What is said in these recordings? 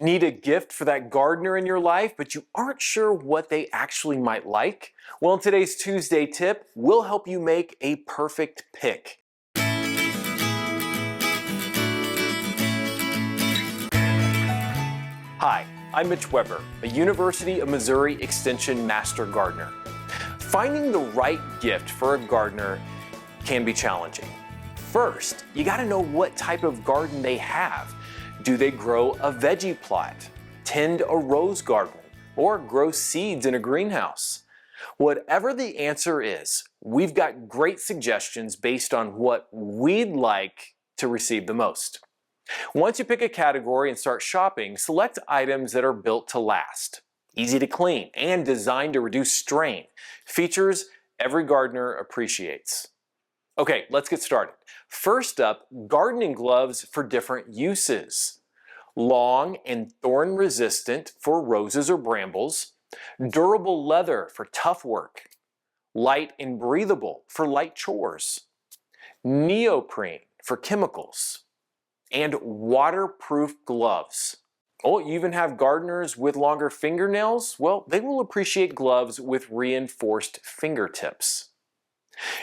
Need a gift for that gardener in your life, but you aren't sure what they actually might like? Well, in today's Tuesday tip, we'll help you make a perfect pick. Hi, I'm Mitch Weber, a University of Missouri Extension Master Gardener. Finding the right gift for a gardener can be challenging. First, you gotta know what type of garden they have. Do they grow a veggie plot, tend a rose garden, or grow seeds in a greenhouse? Whatever the answer is, we've got great suggestions based on what we'd like to receive the most. Once you pick a category and start shopping, select items that are built to last, easy to clean, and designed to reduce strain. Features every gardener appreciates. Okay, let's get started. First up, gardening gloves for different uses. Long and thorn resistant for roses or brambles. Durable leather for tough work. Light and breathable for light chores. Neoprene for chemicals. And waterproof gloves. Oh, you even have gardeners with longer fingernails? Well, they will appreciate gloves with reinforced fingertips.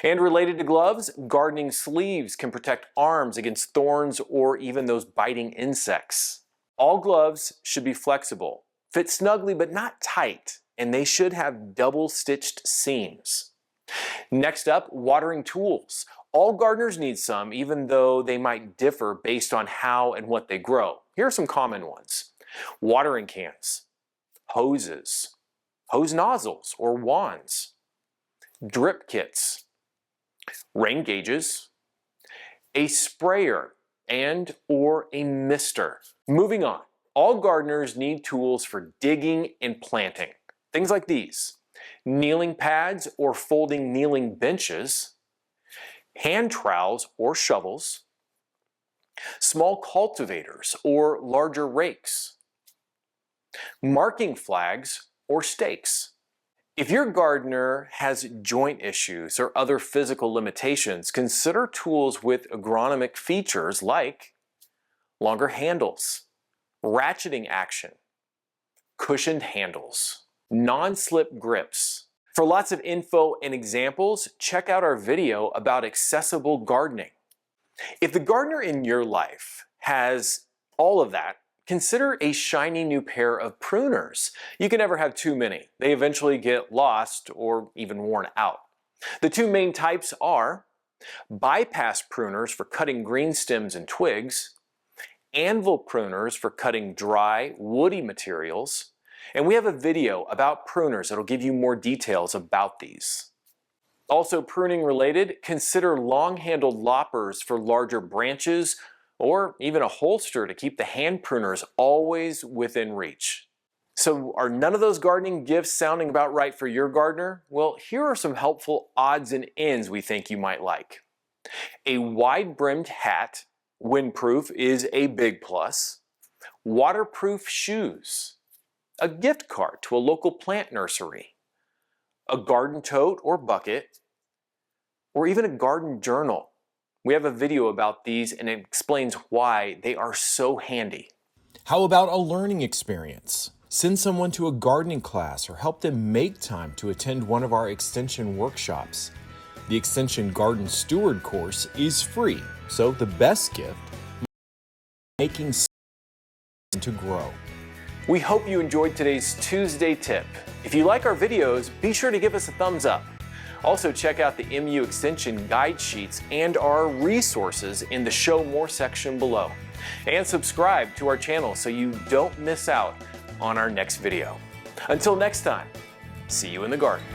And related to gloves, gardening sleeves can protect arms against thorns or even those biting insects. All gloves should be flexible, fit snugly but not tight, and they should have double-stitched seams. Next up, watering tools. All gardeners need some, even though they might differ based on how and what they grow. Here are some common ones. Watering cans, hoses, hose nozzles or wands, drip kits, rain gauges, a sprayer and or a mister. Moving on, all gardeners need tools for digging and planting. Things like these: kneeling pads or folding kneeling benches, hand trowels or shovels, small cultivators or larger rakes, marking flags or stakes. If your gardener has joint issues or other physical limitations, consider tools with agronomic features like longer handles, ratcheting action, cushioned handles, non-slip grips. For lots of info and examples, check out our video about accessible gardening. If the gardener in your life has all of that, consider a shiny new pair of pruners. You can never have too many. They eventually get lost or even worn out. The two main types are bypass pruners for cutting green stems and twigs, anvil pruners for cutting dry, woody materials, and we have a video about pruners that'll give you more details about these. Also pruning related, consider long-handled loppers for larger branches, or even a holster to keep the hand pruners always within reach. So are none of those gardening gifts sounding about right for your gardener? Well, here are some helpful odds and ends we think you might like. A wide-brimmed hat, windproof, is a big plus. Waterproof shoes. A gift card to a local plant nursery. A garden tote or bucket. Or even a garden journal. We have a video about these and it explains why they are so handy. How about a learning experience? Send someone to a gardening class or help them make time to attend one of our extension workshops. The Extension Garden Steward course is free, so the best gift is making to grow. We hope you enjoyed today's Tuesday tip. If you like our videos, be sure to give us a thumbs up. Also check out the MU Extension guide sheets and our resources in the Show More section below. And subscribe to our channel so you don't miss out on our next video. Until next time, see you in the garden.